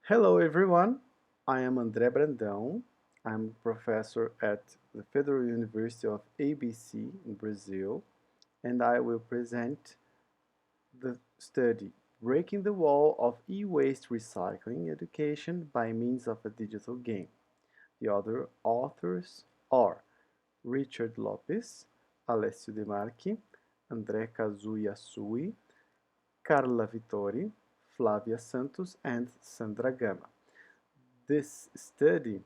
Hello everyone, I am André Brandão. I'm professor at the Federal University of ABC in Brazil, and I will present the study Breaking the Wall of E-Waste Recycling Education by Means of a Digital Game. The other authors are Richard Lopes, Alessio de Marchi, André Kazuo Yasui, Karla Vittori, Flávia Santos, and Sandra Gama. This study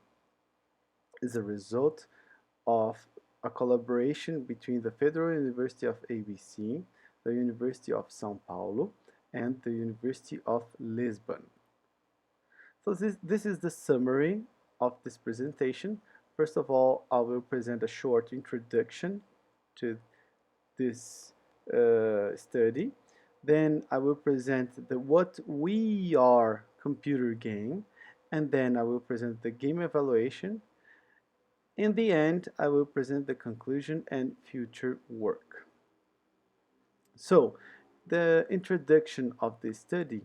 is a result of a collaboration between the Federal University of ABC, the University of São Paulo, and the University of Lisbon. So this is the summary of this presentation. First of all, I will present a short introduction to this study. Then I will present the what we are computer game, and then I will present the game evaluation. In the end, I will present the conclusion and future work. So, the introduction of this study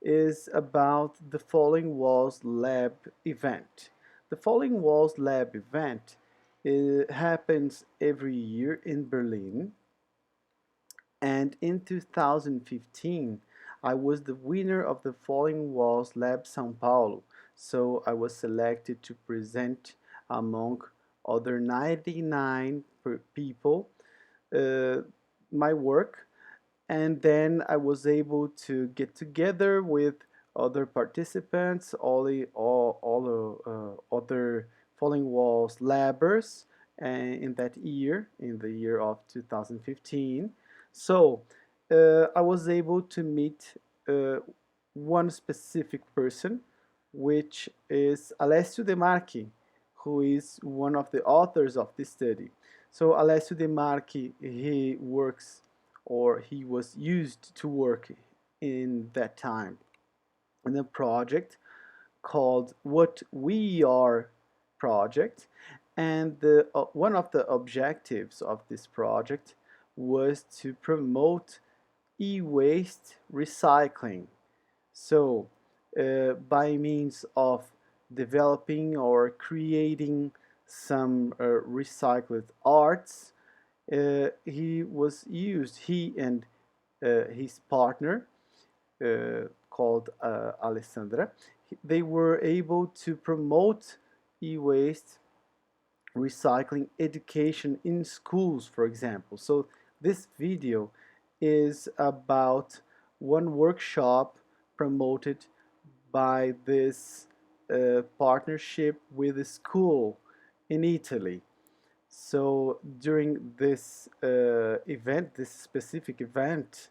is about the Falling Walls Lab event. The Falling Walls Lab event happens every year in Berlin, and in 2015 I was the winner of the Falling Walls Lab São Paulo, so I was selected to present among other 99 people uh, my work, and then I was able to get together with other participants, all the other Falling Walls labbers, in that year, in the year of 2015. So I was able to meet uh, one specific person, which is Alessio De Marchi, who is one of the authors of this study. So Alessio De Marchi, he works, or he was used to work in that time in a project called What We Are project, and one of the objectives of this project was to promote e-waste recycling. So by means of developing or creating some recycled arts, he and his partner, called Alessandra, they were able to promote e-waste recycling education in schools, for example. So this video is about one workshop promoted by this partnership with a school in Italy. So during this event, this specific event,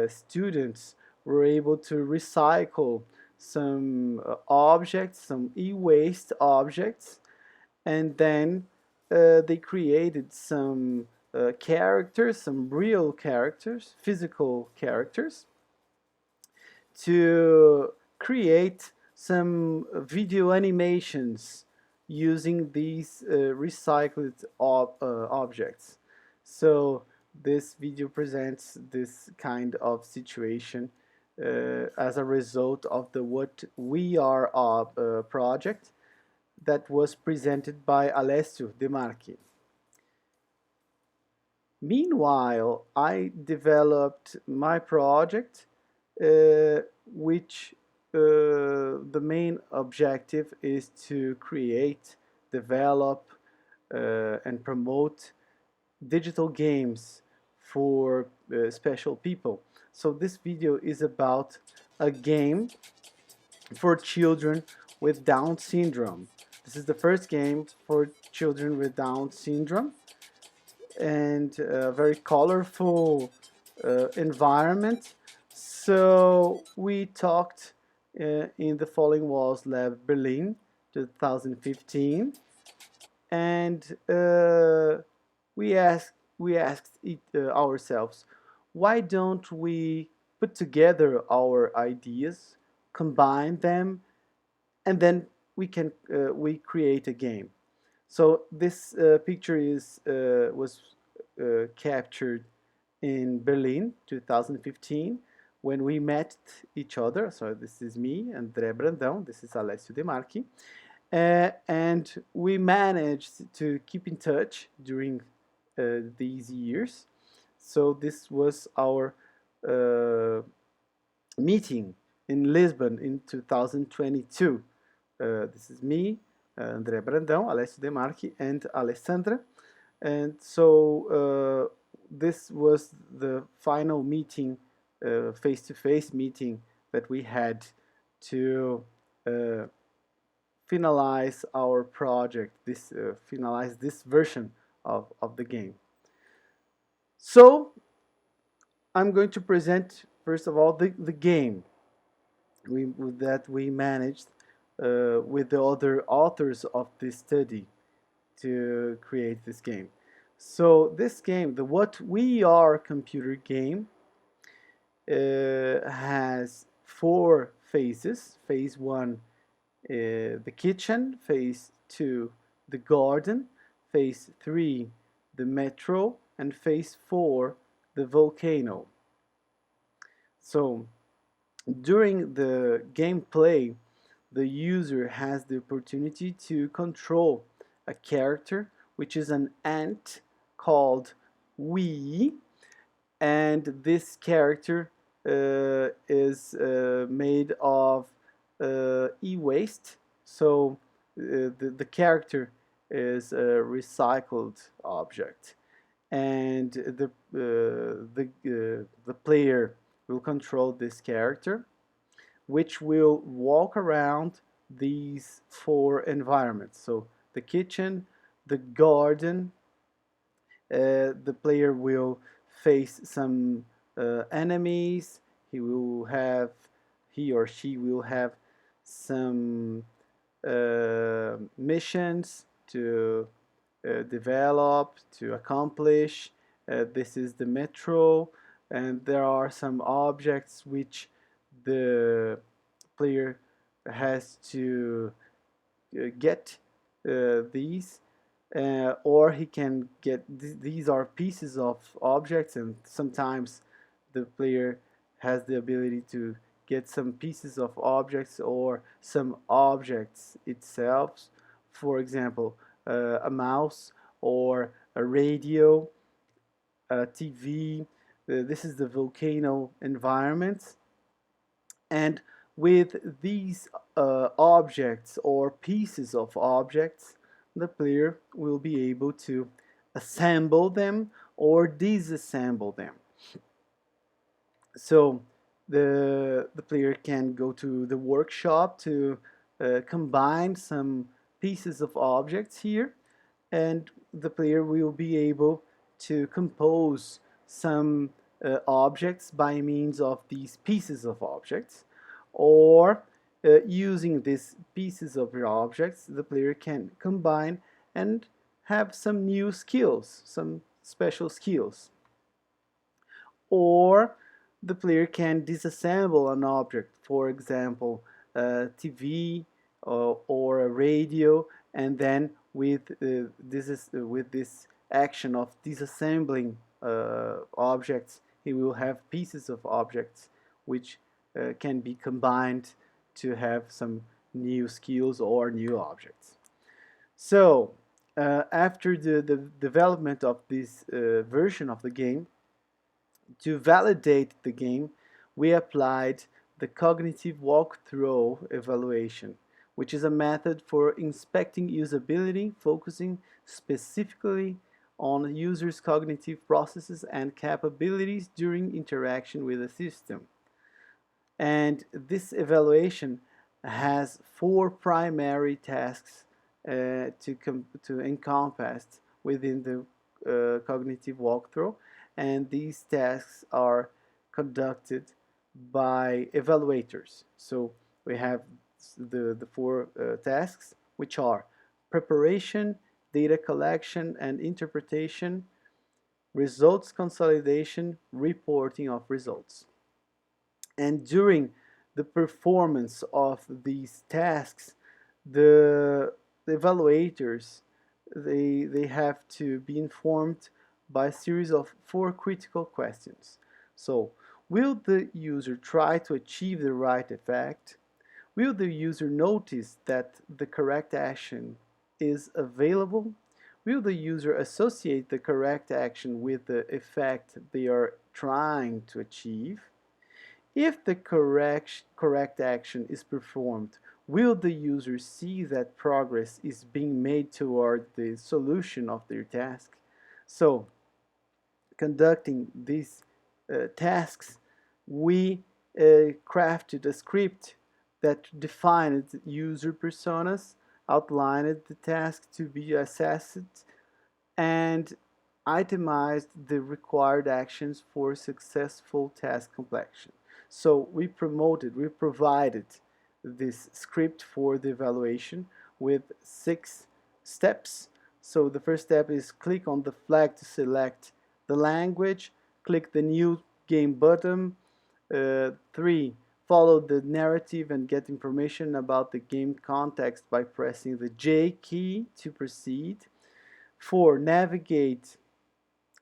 students were able to recycle some objects, some e-waste objects, and then they created some characters, some real characters, physical characters, to create some video animations using these recycled objects. So this video presents this kind of situation as a result of the What We Are project that was presented by Alessio De Marchi. Meanwhile, I developed my project, which the main objective is to create, develop, and promote digital games for special people. So this video is about a game for children with Down syndrome. This is the first game for children with Down syndrome, and a very colorful environment. So we talked in the Falling Walls Lab Berlin 2015, and we asked ourselves, why don't we put together our ideas, combine them, and then we create a game. So this picture was captured in Berlin 2015, when we met each other. So this is me, André Brandão, this is Alessio de Marchi, and we managed to keep in touch during these years. So this was our meeting in Lisbon in 2022. This is me, André Brandão, Alessio De Marchi, and Alessandra. And so this was the final meeting, face-to-face meeting that we had to finalize our project, finalize this version of the game. So I'm going to present, first of all, the game that we managed with the other authors of this study to create this game. So this game, the What We Are computer game, has 4 phases. Phase 1, the kitchen. Phase 2, the garden. Phase 3, the metro. And phase 4, the volcano. So during the gameplay, the user has the opportunity to control a character, which is an ant called We, and this character is made of e-waste. So the character is a recycled object, and the player will control this character, which will walk around these 4 environments. So the kitchen, the garden, the player will face some enemies. He or she will have some missions to develop, to accomplish. This is the metro, and there are some objects which the player has to get these, or he can get these are pieces of objects, and sometimes the player has the ability to get some pieces of objects or some objects itself. For example, a mouse or a radio, a TV. This is the volcano environment. And with these objects or pieces of objects, the player will be able to assemble them or disassemble them. So the player can go to the workshop to combine some pieces of objects here, and the player will be able to compose some objects by means of these pieces of objects, or using these pieces of objects, the player can combine and have some new skills, some special skills. Or the player can disassemble an object, for example, a TV or a radio, and then with this action of disassembling objects, he will have pieces of objects which can be combined to have some new skills or new objects. So after the development of this version of the game, to validate the game, we applied the cognitive walkthrough evaluation, which is a method for inspecting usability, focusing specifically on the user's cognitive processes and capabilities during interaction with the system. And this evaluation has 4 primary tasks to encompass within the cognitive walkthrough, and these tasks are conducted by evaluators. So we have the 4 tasks, which are preparation, data collection and interpretation, results consolidation, reporting of results. And during the performance of these tasks, the evaluators, they have to be informed by a series of 4 critical questions. So Will the user try to achieve the right effect? Will the user notice that the correct action is available? Will the user associate the correct action with the effect they are trying to achieve? If the correct action is performed, will the user see that progress is being made toward the solution of their task? So, conducting these tasks, we crafted a script that defined user personas, outlined the task to be assessed, and itemized the required actions for successful task completion. So we provided this script for the evaluation with 6 steps. So the first step is click on the flag to select the language, click the new game button. 3. Follow the narrative and get information about the game context by pressing the J key to proceed. 4. Navigate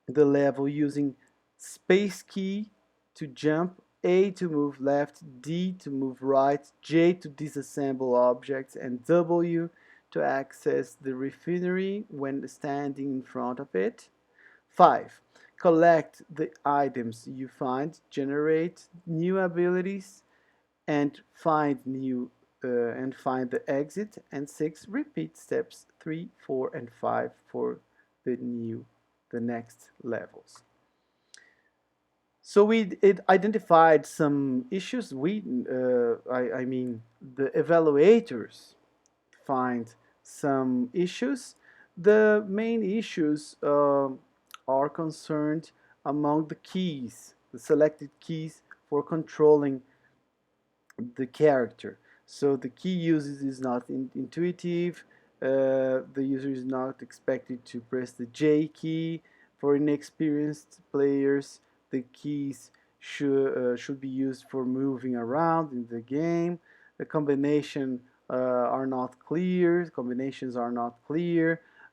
the level using space key to jump, A to move left, D to move right, J to disassemble objects, and W to access the refinery when standing in front of it. 5. Collect the items you find, generate new abilities, and find the exit. And 6. Repeat steps 3, 4, and 5 for the next levels. So we identified some issues. I mean, the evaluators find some issues. The main issues are concerned among the keys, the selected keys for controlling the character. So the key usage is not intuitive. The user is not expected to press the J key. For inexperienced players, the keys should be used for moving around in the game. The combinations are not clear.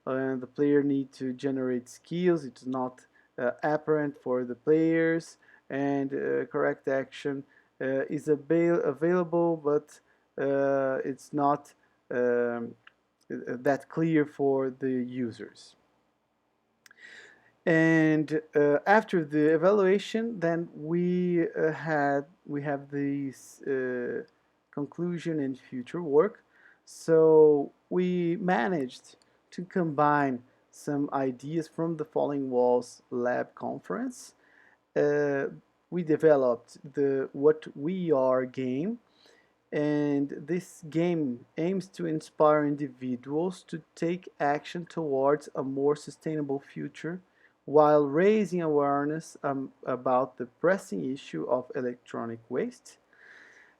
And the player needs to generate skills. It's not apparent for the players. And correct action is available, but it's not that clear for the users. And after the evaluation, then we have this conclusion and future work. So we managed to combine some ideas from the Falling Walls Lab conference. We developed the What We Are game, and this game aims to inspire individuals to take action towards a more sustainable future while raising awareness about the pressing issue of electronic waste.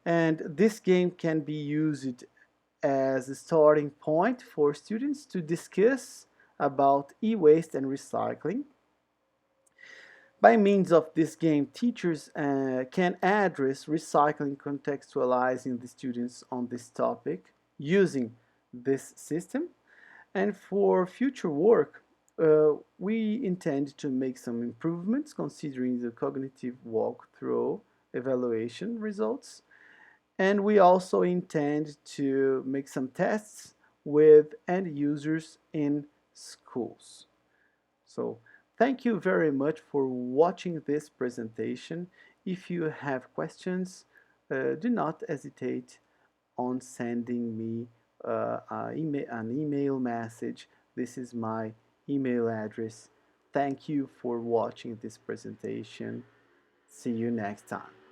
And this game can be used as a starting point for students to discuss about e-waste and recycling. By means of this game, teachers can address recycling, contextualizing the students on this topic using this system. And for future work, we intend to make some improvements considering the cognitive walkthrough evaluation results. And we also intend to make some tests with end users in schools. So thank you very much for watching this presentation. If you have questions, do not hesitate on sending me an email message. This is my email address. Thank you for watching this presentation. See you next time.